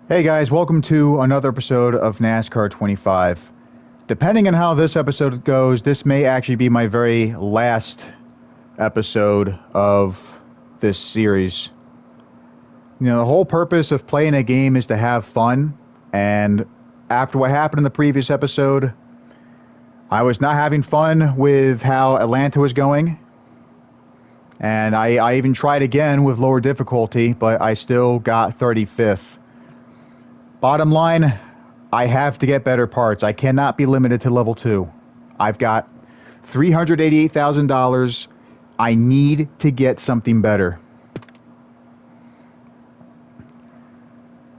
Hey guys, welcome to another episode of NASCAR 25. Depending on how this episode goes, this may actually be my very last episode of this series. You know, the whole purpose of playing a game is to have fun, and after what happened in the previous episode, I was not having fun with how Atlanta was going, and I even tried again with lower difficulty, but I still got 35th. Bottom line, I have to get better parts. I cannot be limited to level 2. I've got $388,000. I need to get something better.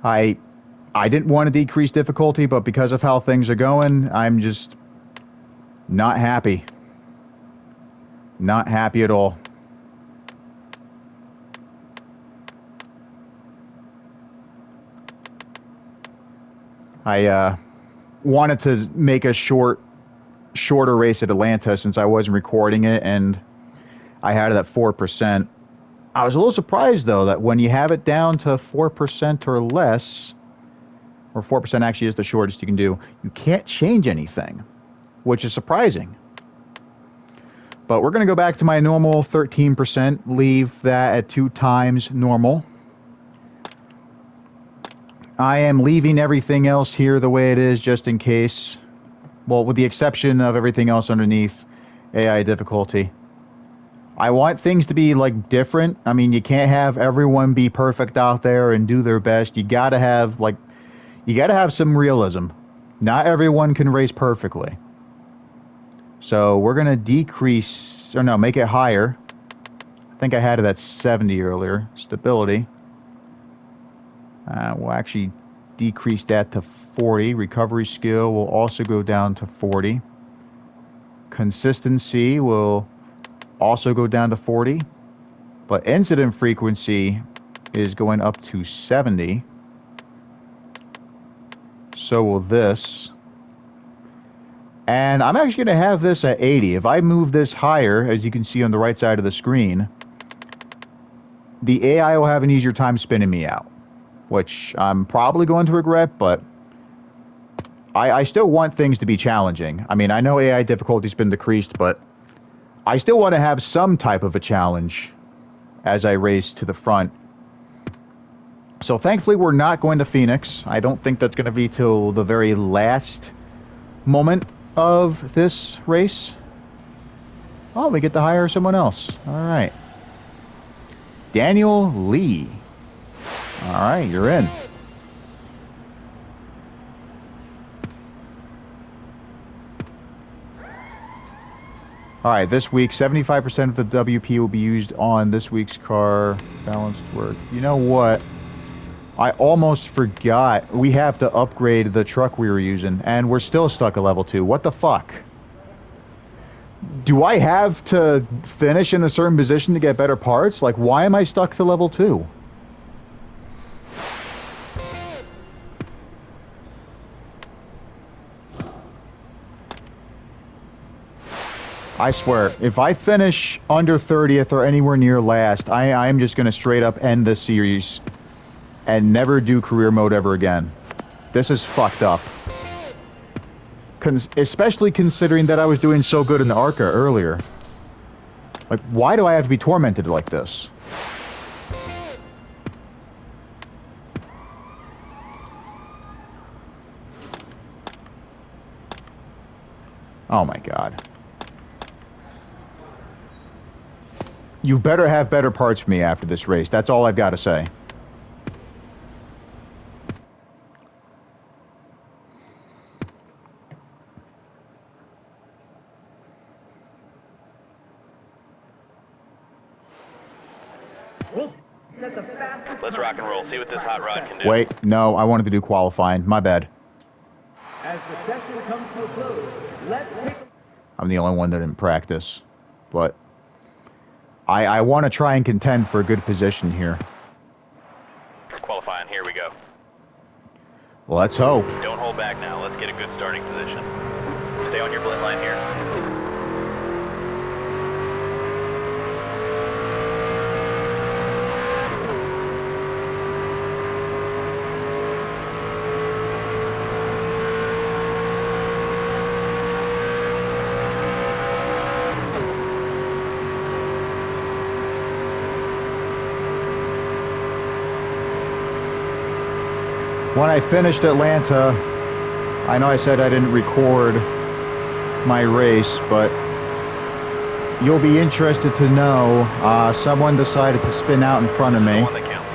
I didn't want to decrease difficulty, but because of how things are going, I'm just not happy. Not happy at all. I wanted to make a shorter race at Atlanta since I wasn't recording it, and I had it at 4%. I was a little surprised, though, that when you have it down to 4% or less, or 4% actually is the shortest you can do, you can't change anything, which is surprising. But we're going to go back to my normal 13%, leave that at 2 times normal. I am leaving everything else here the way it is just in case. Well, with the exception of everything else underneath AI difficulty. I want things to be, like, different. I mean, you can't have everyone be perfect out there and do their best. You gotta have some realism. Not everyone can race perfectly. So we're gonna make it higher. I think I had it at 70 earlier. Stability. We'll actually decrease that to 40. Recovery skill will also go down to 40. Consistency will also go down to 40. But incident frequency is going up to 70. So will this. And I'm actually going to have this at 80. If I move this higher, as you can see on the right side of the screen, the AI will have an easier time spinning me out, which I'm probably going to regret, but I still want things to be challenging. I mean, I know AI difficulty's been decreased, but I still want to have some type of a challenge as I race to the front. So thankfully we're not going to Phoenix. I don't think that's going to be till the very last moment of this race. Oh, we get to hire someone else. All right. Daniel Lee. All right, you're in. All right, this week, 75% of the WP will be used on this week's car. Balanced work. You know what? I almost forgot. We have to upgrade the truck we were using, and we're still stuck at level 2. What the fuck? Do I have to finish in a certain position to get better parts? Like, why am I stuck to level 2? I swear, if I finish under 30th or anywhere near last, I'm just going to straight up end this series and never do career mode ever again. This is fucked up. Especially considering that I was doing so good in the ARCA earlier. Like, why do I have to be tormented like this? Oh my god. You better have better parts for me after this race. That's all I've got to say. Let's rock and roll. See what this hot rod can do. Wait, no, I wanted to do qualifying. My bad. As the session comes to a close, let's take... I'm the only one that didn't practice. But I want to try and contend for a good position here. Qualifying, here we go. Well, let's hope. Don't hold back now. Let's get a good starting position. Stay on your blend line here. when I finished Atlanta, I know I said I didn't record my race, but you'll be interested to know someone decided to spin out in front of This is me. the one that counts.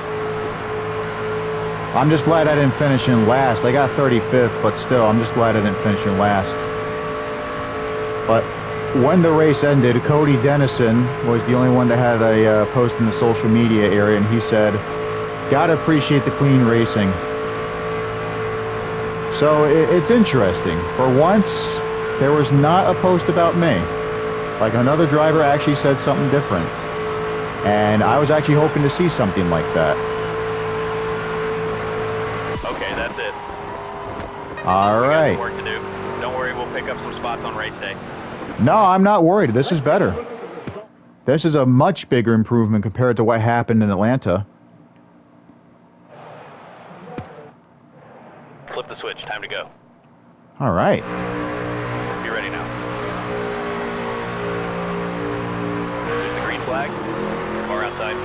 I'm just glad I didn't finish in last. I got 35th, but still, I'm just glad I didn't finish in last. But when the race ended, Cody Dennison was the only one that had a post in the social media area, and he said, "Gotta appreciate the clean racing." So it's interesting. For once, there was not a post about me. Like, another driver actually said something different. And I was actually hoping to see something like that. Okay, that's it. All We got right. some work to do. Don't worry, we'll pick up some spots on race day. No, I'm not worried. This is better. This is a much bigger improvement compared to what happened in Atlanta. Flip the switch. Time to go. All right. Be ready now. There's the green flag. Car outside.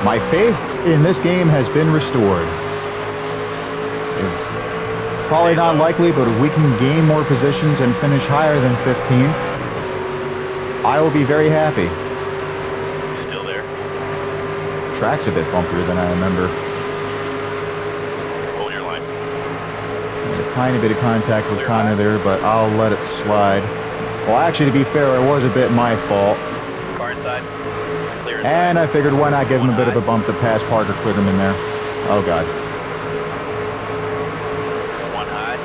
My faith in this game has been restored. It's probably not likely, but if we can gain more positions and finish higher than 15th, I will be very happy. Still there. Track's a bit bumpier than I remember. Hold your line. A tiny bit of contact with Connor there, but I'll let it slide. Well, actually, to be fair, it was a bit my fault. Car inside. Clear inside. And I figured, why not give him a bit of a bump to pass Parker Klitterman there. Oh, God. One high.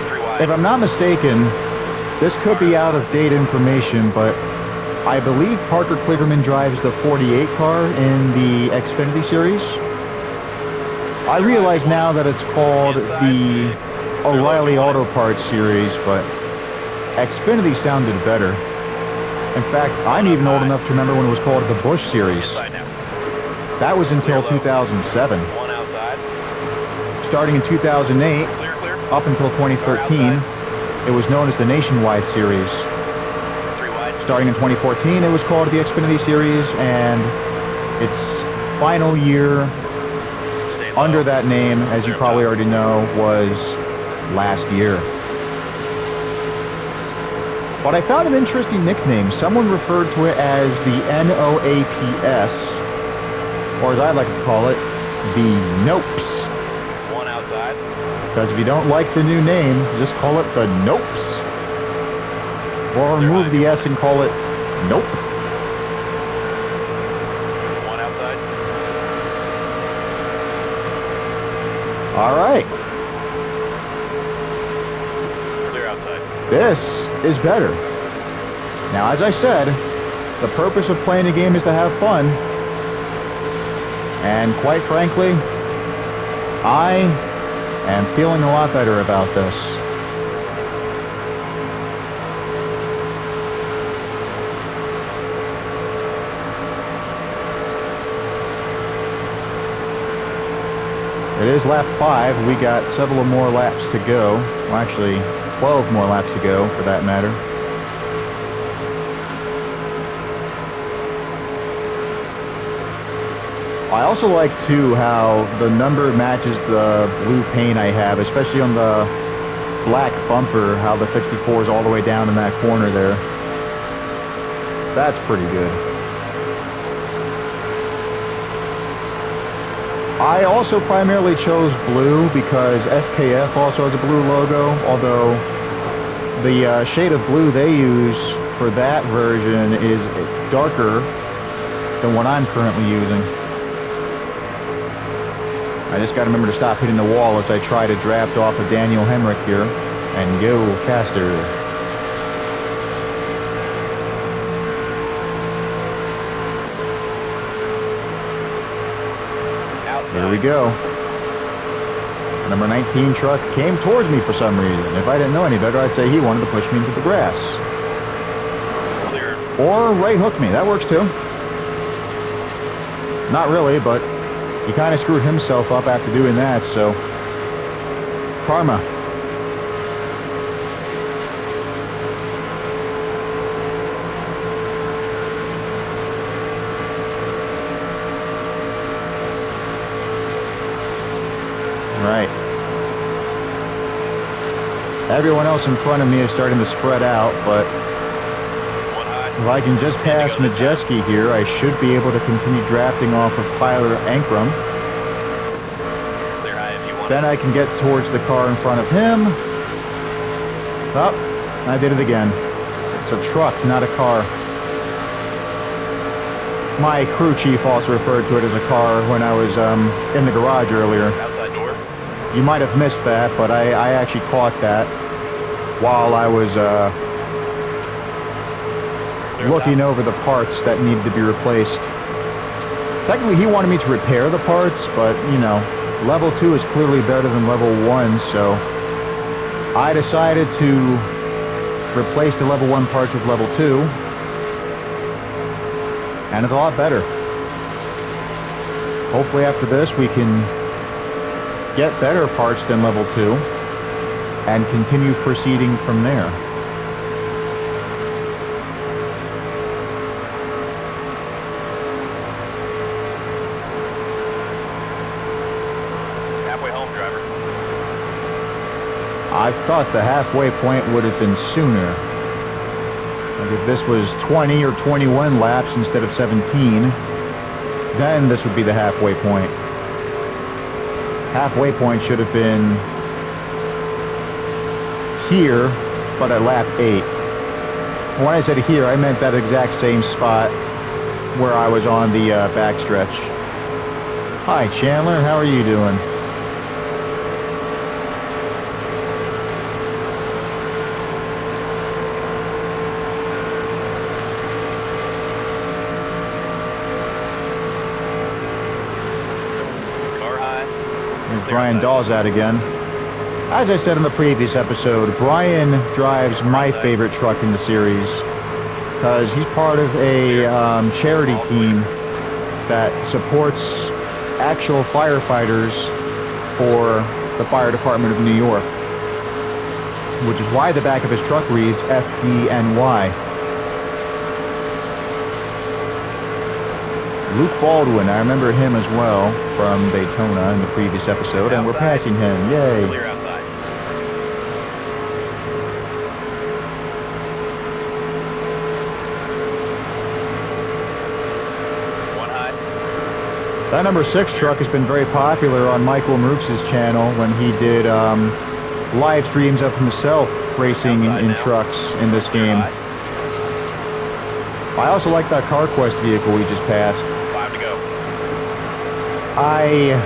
Three wide. If I'm not mistaken, this could be out-of-date information, but I believe Parker Klitterman drives the 48 car in the Xfinity Series. I realize now that it's called the O'Reilly Auto Parts Series, but Xfinity sounded better. In fact, I'm even old enough to remember when it was called the Busch Series. Inside now. That was until 2007. One outside. Starting in 2008, Clear, clear. up until 2013, it was known as the Nationwide Series. Three wide. Starting in 2014, it was called the Xfinity Series, and its final year Stay low. under that name, as you probably already know, was last year. But I found an interesting nickname. Someone referred to it as the NOAPS, or as I like to call it, the Nopes. One outside. Because if you don't like the new name, just call it the Nopes. Or remove the S and call it Nope. One outside. All right. Clear outside. This is better. Now, as I said, the purpose of playing a game is to have fun. And quite frankly, I am feeling a lot better about this. It is lap 5. We got several more laps to go. Well, actually, 12 more laps to go, for that matter. I also like, too, how the number matches the blue paint I have, especially on the black bumper, how the 64 is all the way down in that corner there. That's pretty good. I also primarily chose blue because SKF also has a blue logo, although the shade of blue they use for that version is darker than what I'm currently using. I just got to remember to stop hitting the wall as I try to draft off of Daniel Hemrick here and go faster. There we go. Number 19 truck came towards me for some reason. If I didn't know any better, I'd say he wanted to push me into the grass. Clear. Or right hook me. That works too. Not really, but he kind of screwed himself up after doing that, so karma. Everyone else in front of me is starting to spread out, but One high. if I can just pass Majeski here, I should be able to continue drafting off of Tyler Ankrum. Clear high if you want. Then I can get towards the car in front of him. Oh, I did it again. It's a truck, not a car. My crew chief also referred to it as a car when I was in the garage earlier. Outside door. You might have missed that, but I actually caught that while I was looking over the parts that needed to be replaced. Technically, he wanted me to repair the parts, but, you know, level 2 is clearly better than level 1, so I decided to replace the level 1 parts with level 2, and it's a lot better. Hopefully after this we can get better parts than level 2 and continue proceeding from there. Halfway home, driver. I thought the halfway point would have been sooner. Like if this was 20 or 21 laps instead of 17, then this would be the halfway point. Halfway point should have been here, but at lap 8. When I said here, I meant that exact same spot where I was on the backstretch. Hi, Chandler. How are you doing? Brian Dawes out again. As I said in the previous episode, Brian drives my favorite truck in the series because he's part of a charity team that supports actual firefighters for the Fire Department of New York, which is why the back of his truck reads FDNY. Luke Baldwin, I remember him as well from Daytona in the previous episode, and we're passing him. Yay. Clear outside. One high. That number 6 truck has been very popular on Michael Marooks' channel when he did live streams of himself racing in trucks in this game. I also like that CarQuest vehicle we just passed. 5 to go. I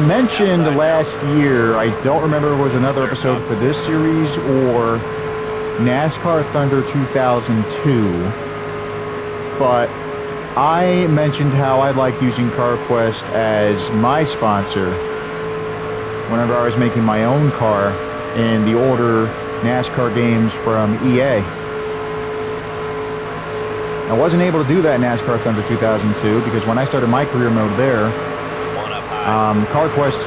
mentioned last year, I don't remember if it was another episode for this series or NASCAR Thunder 2002, but I mentioned how I like using CarQuest as my sponsor whenever I was making my own car in the older NASCAR games from EA. I wasn't able to do that in NASCAR Thunder 2002 because when I started my career mode there, CarQuest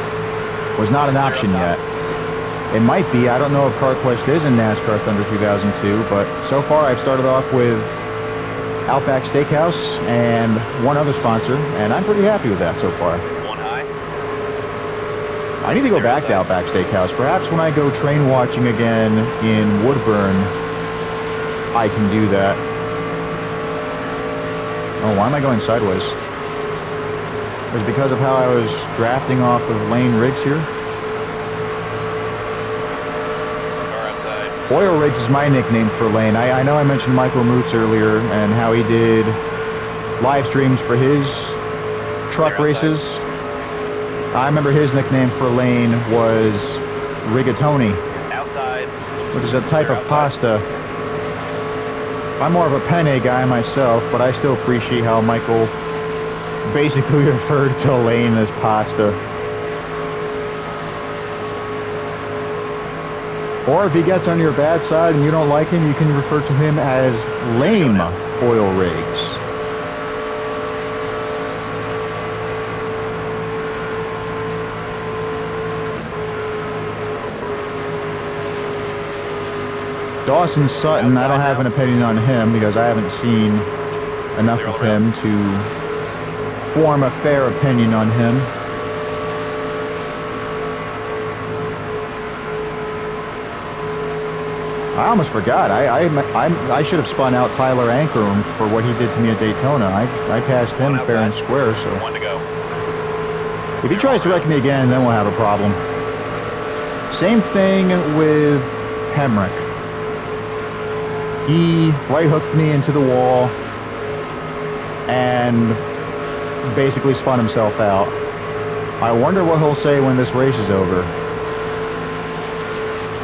was not an option yet. It might be. I don't know if CarQuest is in NASCAR Thunder 2002, but so far I've started off with Outback Steakhouse and one other sponsor, and I'm pretty happy with that so far. One high. I need to go back to Outback Steakhouse. Perhaps when I go train watching again in Woodburn, I can do that. Oh, why am I going sideways? It was because of how I was drafting off of Lane Riggs here. Car outside. Oil Riggs is my nickname for Lane. I know I mentioned Michael Moots earlier and how he did live streams for his truck races. I remember his nickname for Lane was rigatoni, Outside. which is a type of pasta. I'm more of a penne guy myself, but I still appreciate how Michael basically referred to Lane as pasta. Or if he gets on your bad side and you don't like him, you can refer to him as lame oil rigs. Dawson Sutton, I don't have an opinion on him because I haven't seen enough of him to form a fair opinion on him. I almost forgot. I should have spun out Tyler Ankrum for what he did to me at Daytona. I passed him fair and square. So One to go. if he tries to wreck me again, then we'll have a problem. Same thing with Hemrick. He right hooked me into the wall and basically spun himself out. I wonder what he'll say when this race is over.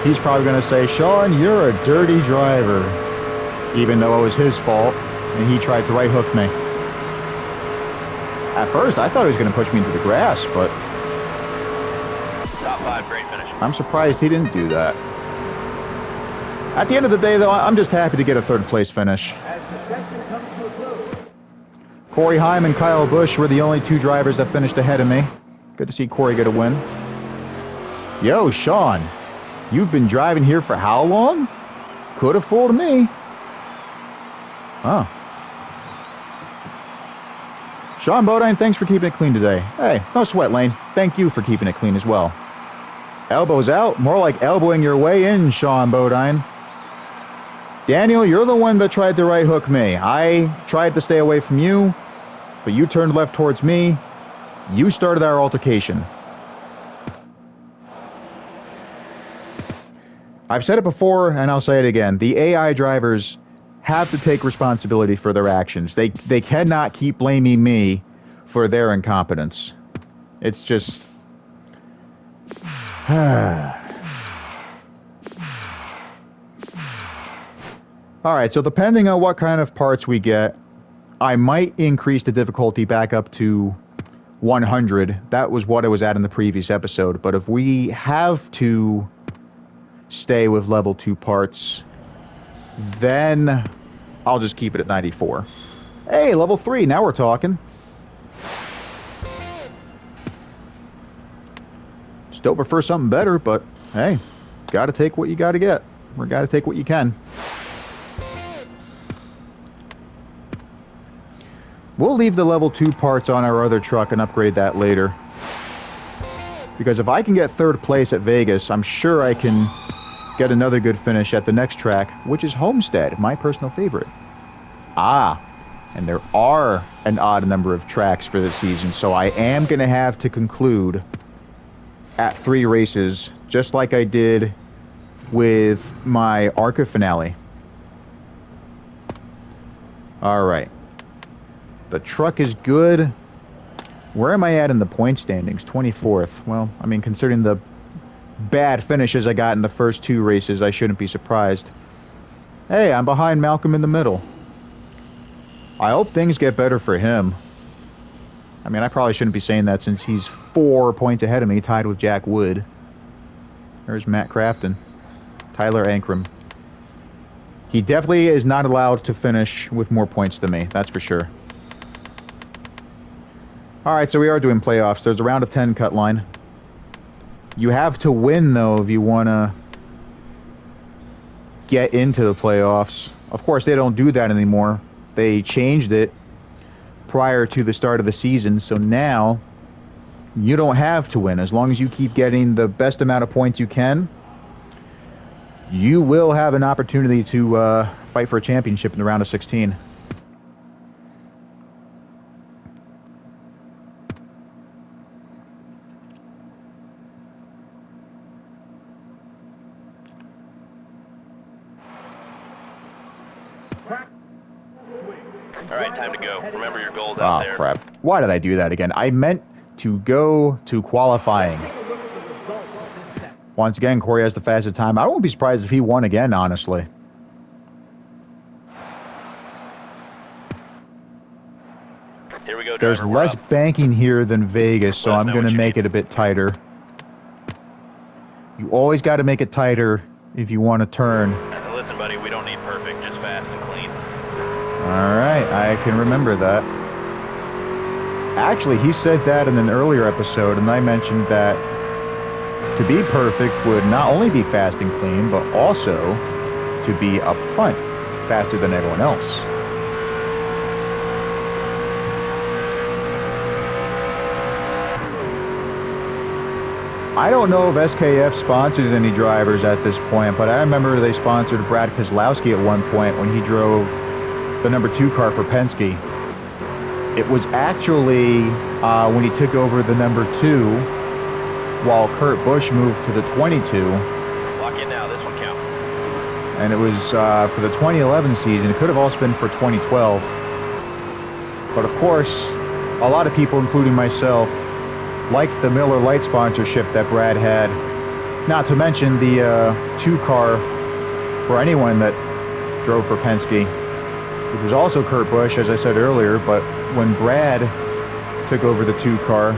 He's probably going to say, Sean, you're a dirty driver. Even though it was his fault, and he tried to right hook me. At first, I thought he was going to push me into the grass, but Top 5, great finish. I'm surprised he didn't do that. At the end of the day, though, I'm just happy to get a third-place finish. As the session comes to a close, Corey Heim and Kyle Busch were the only two drivers that finished ahead of me. Good to see Corey get a win. Yo, Sean. You've been driving here for how long? Could have fooled me. Oh. Sean Bodine, thanks for keeping it clean today. Hey, no sweat, Lane. Thank you for keeping it clean as well. Elbows out, more like elbowing your way in, Sean Bodine. Daniel, you're the one that tried to right hook me. I tried to stay away from you, but you turned left towards me. You started our altercation. I've said it before, and I'll say it again. The AI drivers have to take responsibility for their actions. They cannot keep blaming me for their incompetence. It's just... Alright, so depending on what kind of parts we get, I might increase the difficulty back up to 100. That was what I was at in the previous episode. But if we have to stay with level 2 parts, then I'll just keep it at 94. Hey, level 3, now we're talking. Still prefer something better, but hey, gotta take what you gotta get. Or gotta take what you can. We'll leave the level 2 parts on our other truck and upgrade that later. Because if I can get third place at Vegas, I'm sure I can get another good finish at the next track, which is Homestead, my personal favorite. And there are an odd number of tracks for this season, so I am going to have to conclude at 3 races, just like I did with my ARCA finale. Alright. The truck is good. Where am I at in the point standings? 24th. Well, I mean, considering the bad finishes I got in the first 2 races, I shouldn't be surprised. Hey, I'm behind Malcolm in the middle. I hope things get better for him. I mean, I probably shouldn't be saying that since he's 4 points ahead of me, tied with Jack Wood. There's Matt Crafton. Tyler Ankrum. He definitely is not allowed to finish with more points than me, that's for sure. Alright, so we are doing playoffs. There's a round of 10 cut line. You have to win, though, if you want to get into the playoffs. Of course, they don't do that anymore. They changed it prior to the start of the season, so now you don't have to win. As long as you keep getting the best amount of points you can, you will have an opportunity to fight for a championship in the round of 16. Alright, time to go. Remember your goals out there. Oh, crap. Why did I do that again? I meant to go to qualifying. Once again, Corey has the fastest time. I won't be surprised if he won again, honestly. Here we go, There's driver. We're less up. banking here than Vegas, so Let us I'm know going what to you make need. it a bit tighter. You always got to make it tighter if you want to turn. Listen, buddy, we don't need perfect, just fast and clean. Alright, I can remember that. Actually, he said that in an earlier episode, and I mentioned that to be perfect would not only be fast and clean, but also to be up front, faster than everyone else. I don't know if SKF sponsors any drivers at this point, but I remember they sponsored Brad Keselowski at one point when he drove the number 2 car for Penske. It was actually when he took over the number 2 while Kurt Busch moved to the 22. Lock in now. This one counts. And it was for the 2011 season. It could have also been for 2012. But of course, a lot of people, including myself, liked the Miller Lite sponsorship that Brad had. Not to mention the 2 car for anyone that drove for Penske. It was also Kurt Busch, as I said earlier, but when Brad took over the 2 car,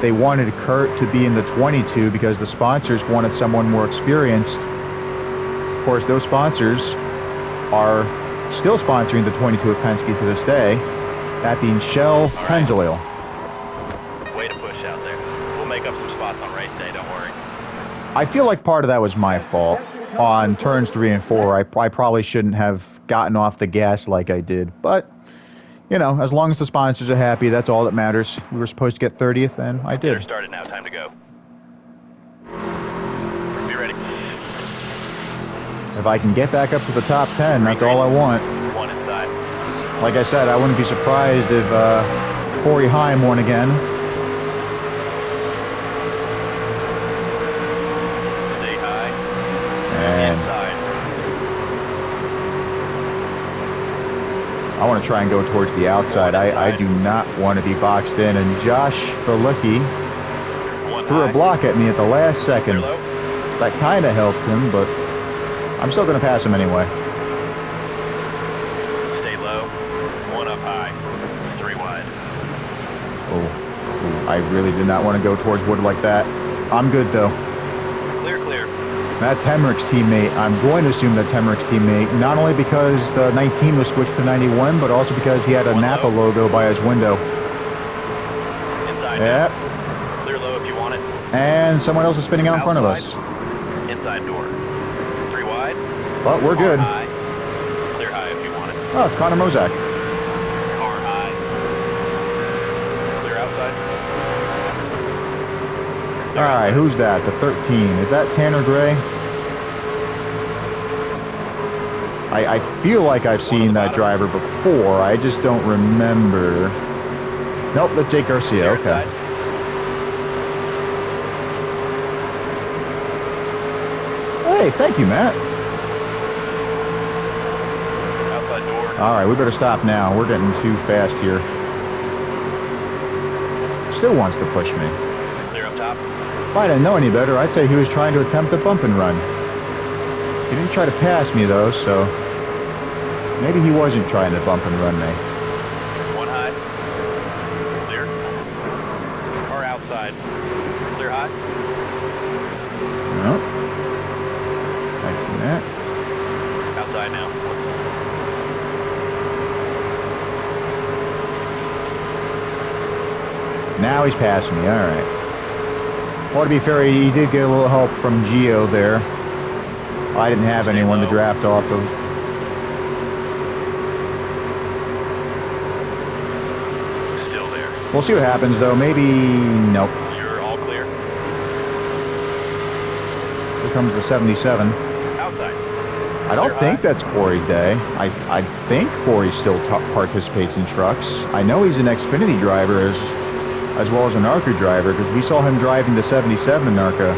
they wanted Kurt to be in the 22 because the sponsors wanted someone more experienced. Of course, those sponsors are still sponsoring the 22 at Penske to this day, that being Shell, Pennzoil. Way to push out there. We'll make up some spots on race day, don't worry. I feel like part of that was my fault. On turns 3 and 4, I probably shouldn't have gotten off the gas like I did. But, you know, as long as the sponsors are happy, that's all that matters. We were supposed to get 30th, and I Get her did. started now. Time to go. Be ready. If I can get back up to the top 10, that's all I want. 1 inside. Like I said, I wouldn't be surprised if Corey Heim won again. Stay high. And Inside. I want to try and go towards the outside. I do not want to be boxed in. And Josh Balicki 1 threw a high. block at me at the last Clear second. low. That kind of helped him, but I'm still going to pass him anyway. Stay low. 1 up high. 3 wide. Oh, I really did not want to go towards wood like that. I'm good, though. Clear, clear. That's Hemrick's teammate. I'm going to assume that's Hemrick's teammate, not only because the 19 was switched to 91, but also because he had a One Napa low. logo by his window. Inside. Yep. Now. Clear low if you want it. And someone else is spinning out in front of us. Outside. Inside door. 3 wide. But we're good. Car high. Clear high if you want it. Oh, it's Connor Mozak. Car high. Clear outside. All right, who's that? The 13. Is that Tanner Gray? I feel like I've seen that driver before. I just don't remember. Nope, that's Jake Garcia. Clear Okay. inside. Hey, thank you, Matt. Outside door. All right, we better stop now. We're getting too fast here. Still wants to push me. Clear up top. If I didn't know any better, I'd say he was trying to attempt a bump and run. He didn't try to pass me, though, so maybe he wasn't trying to bump and run me. 1 high. Clear. Car outside. Clear high. Nope. Thank you, Matt. Outside now. Now he's passing me. All right. Well, to be fair, he did get a little help from Gio there. I didn't have Stay anyone to low. draft off of. Still there. We'll see what happens, though. Maybe... Nope. You're all clear. Here comes the 77. Outside. I don't Clear think high. that's Corey Day. I think Corey still participates in trucks. I know he's an Xfinity driver as well as an ARCA driver, because we saw him driving the 77 in ARCA.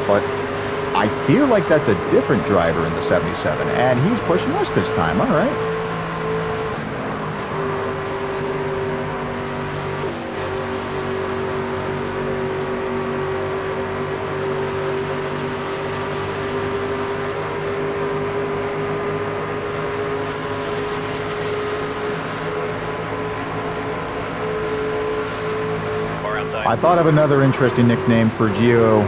But I feel like that's a different driver in the 77, and he's pushing us this time. All right. Car outside. I thought of another interesting nickname for Gio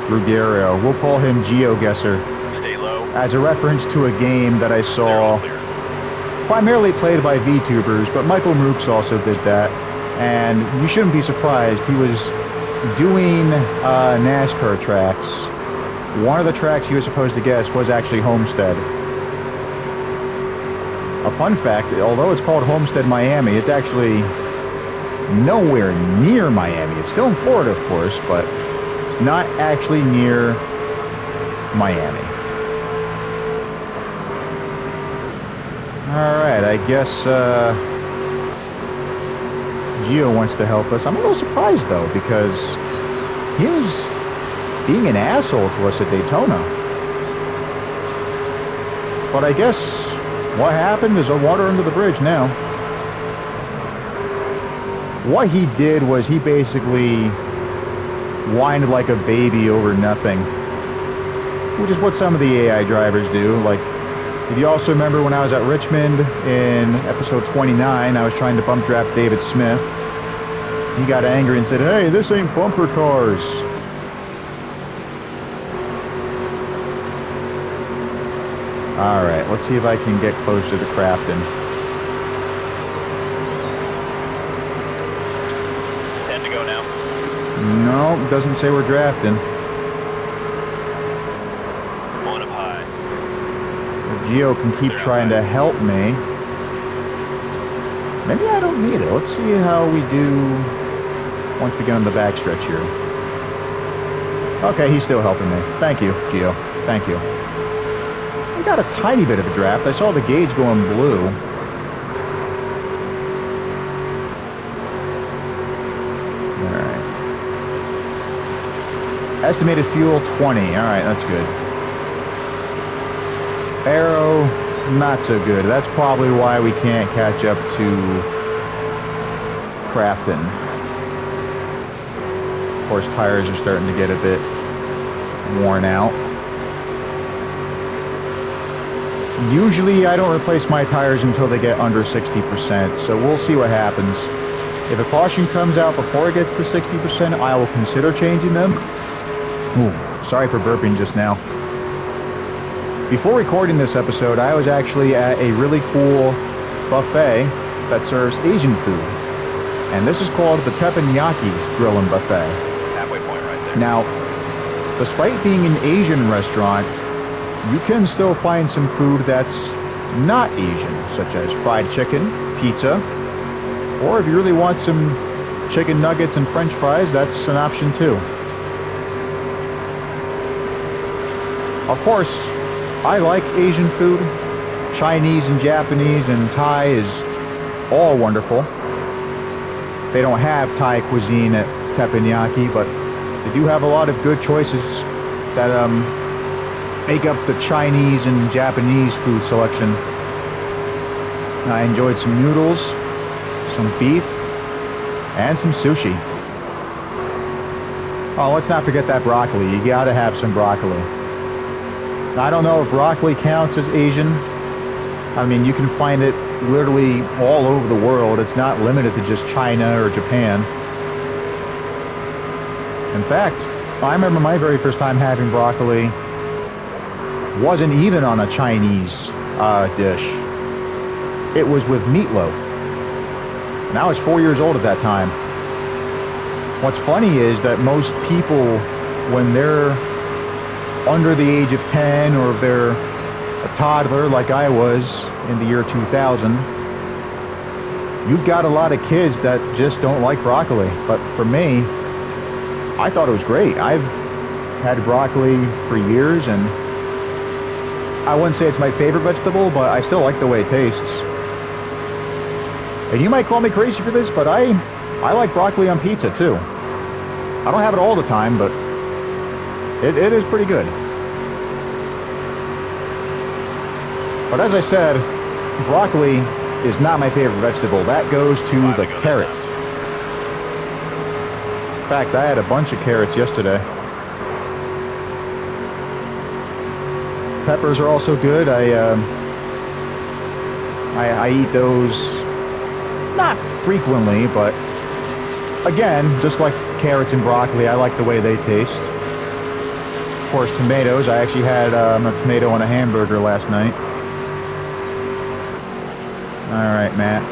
Ruggiero. We'll call him Gio Guesser, Stay low. as a reference to a game that I Clear, all saw clear. primarily played by VTubers, but Michael Mooks also did that. And you shouldn't be surprised. He was doing NASCAR tracks. One of the tracks he was supposed to guess was actually Homestead. A fun fact, although it's called Homestead, Miami, it's actually nowhere near Miami. It's still in Florida, of course, but not actually near Miami. Alright, I guess Gio wants to help us. I'm a little surprised though, because he was being an asshole to us at Daytona. But I guess what happened is water under the bridge now. What he did was he basically whined like a baby over nothing, which is what some of the AI drivers do. Like, if you also remember when I was at Richmond in episode 29, I was trying to bump draft David Smith. He got angry and said, "Hey, this ain't bumper cars." Alright, let's see if I can get closer to Crafton. 10 to go now. No, it doesn't say we're drafting. One up high. Gio can keep They're trying to outside. help me. Maybe I don't need it. Let's see how we do once we get on the backstretch here. Okay, he's still helping me. Thank you, Gio. Thank you. I got a tiny bit of a draft. I saw the gauge going blue. Alright. Estimated fuel 20. Alright, that's good. Aero, not so good. That's probably why we can't catch up to Crafton. Of course, tires are starting to get a bit worn out. Usually I don't replace my tires until they get under 60%, so we'll see what happens. If a caution comes out before it gets to 60%, I will consider changing them. Ooh, sorry for burping just now. Before recording this episode, I was actually at a really cool buffet that serves Asian food. And this is called the Teppanyaki Grill and Buffet. Halfway point right there. Now, despite being an Asian restaurant, you can still find some food that's not Asian, such as fried chicken, pizza, or if you really want some chicken nuggets and french fries, that's an option too. Of course, I like Asian food. Chinese and Japanese and Thai is all wonderful. They don't have Thai cuisine at Teppanyaki, but they do have a lot of good choices that make up the Chinese and Japanese food selection. I enjoyed some noodles, some beef, and some sushi. Oh, let's not forget that broccoli. You gotta have some broccoli. Now, I don't know if broccoli counts as Asian. I mean, you can find it literally all over the world. It's not limited to just China or Japan. In fact, I remember my very first time having broccoli wasn't even on a Chinese dish. It was with meatloaf. And I was 4 years old at that time. What's funny is that most people, when they're under the age of 10 or if they're a toddler like I was in the year 2000, you've got a lot of kids that just don't like broccoli. But for me, I thought it was great. I've had broccoli for years, and I wouldn't say it's my favorite vegetable, but I still like the way it tastes. And you might call me crazy for this, but I like broccoli on pizza too. I don't have it all the time, but it is pretty good. But as I said, broccoli is not my favorite vegetable. That goes to the carrot. In fact, I had a bunch of carrots yesterday. Peppers are also good. I eat those not frequently, but again, just like carrots and broccoli, I like the way they taste. Of course, tomatoes. I actually had a tomato on a hamburger last night. All right, Matt.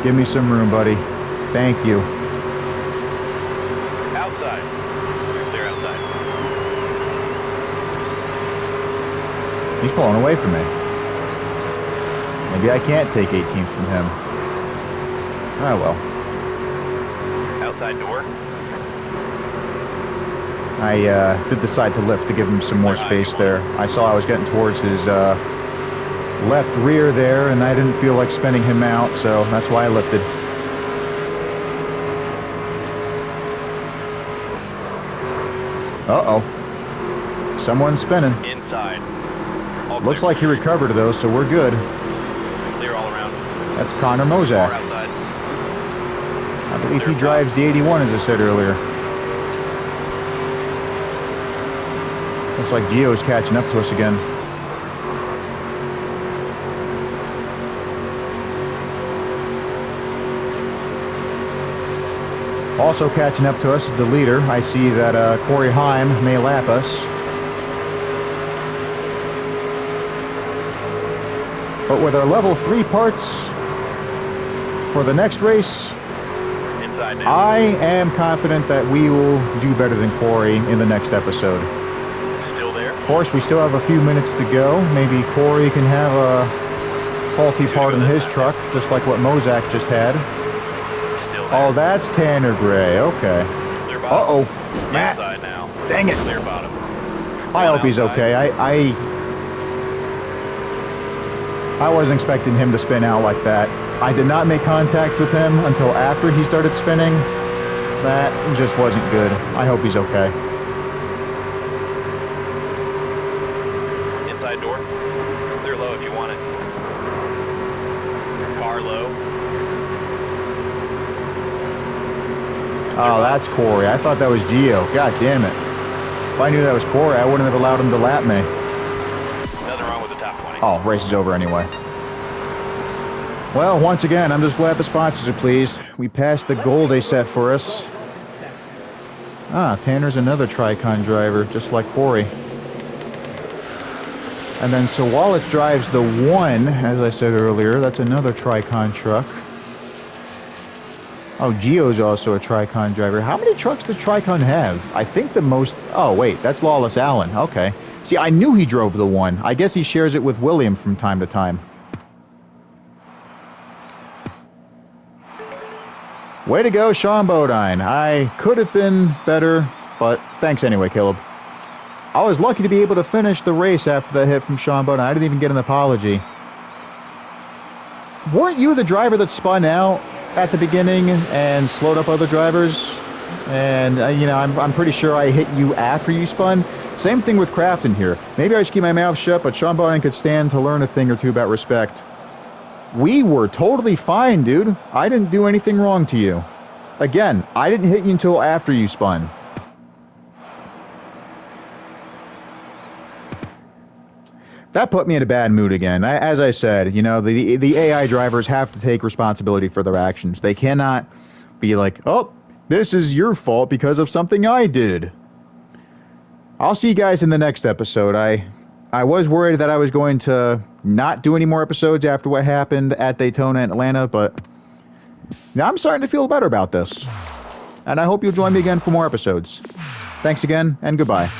Give me some room, buddy. Thank you. Outside. Clear outside. He's pulling away from me. Maybe I can't take 18th from him. Oh, well. Outside door. I did decide to lift to give him some more space there. I saw I was getting towards his left rear there, and I didn't feel like spinning him out, so that's why I lifted. Uh-oh. Someone's spinning. Inside. All Looks clear. like he recovered, though, so we're good. Clear all around. That's Connor Far Mozak. outside. I believe he drives the 81, as I said earlier. Looks like Gio's catching up to us again. Also catching up to us is the leader. I see that Corey Heim may lap us. But with our level 3 parts for the next race, Inside now. I am confident that we will do better than Corey in the next episode. Still there. Of course, we still have a few minutes to go. Maybe Corey can have a faulty part in his truck, just like what Mozak just had. Still there. Oh, that's Tanner Gray. Okay. Clear bottom. Uh-oh. Matt. Inside now. Dang it. Clear bottom. I hope he's outside. okay. I wasn't expecting him to spin out like that. I did not make contact with him until after he started spinning. That just wasn't good. I hope he's okay. Inside door. Clear low if you want it. Car low. Oh, that's Corey. I thought that was Gio. God damn it. If I knew that was Corey, I wouldn't have allowed him to lap me. Nothing wrong with the top 20. Oh, race is over anyway. Well, once again, I'm just glad the sponsors are pleased. We passed the goal they set for us. Ah, Tanner's another Tricon driver, just like Corey. And then so Wallace drives the 1, as I said earlier. That's another Tricon truck. Oh, Gio's also a Tricon driver. How many trucks does Tricon have? I think the most... Oh, wait, that's Lawless Allen. Okay. See, I knew he drove the 1. I guess he shares it with William from time to time. Way to go, Sean Bodine. I could have been better, but thanks anyway, Caleb. I was lucky to be able to finish the race after that hit from Sean Bodine. I didn't even get an apology. Weren't you the driver that spun out at the beginning and slowed up other drivers? And, you know, I'm pretty sure I hit you after you spun. Same thing with Crafton here. Maybe I should keep my mouth shut, but Sean Bodine could stand to learn a thing or two about respect. We were totally fine, dude. I didn't do anything wrong to you. Again, I didn't hit you until after you spun. That put me in a bad mood again. As I said, you know, the AI drivers have to take responsibility for their actions. They cannot be like, oh, this is your fault because of something I did. I'll see you guys in the next episode. I was worried that I was going to not do any more episodes after what happened at Daytona and Atlanta, but now I'm starting to feel better about this. And I hope you'll join me again for more episodes. Thanks again, and goodbye.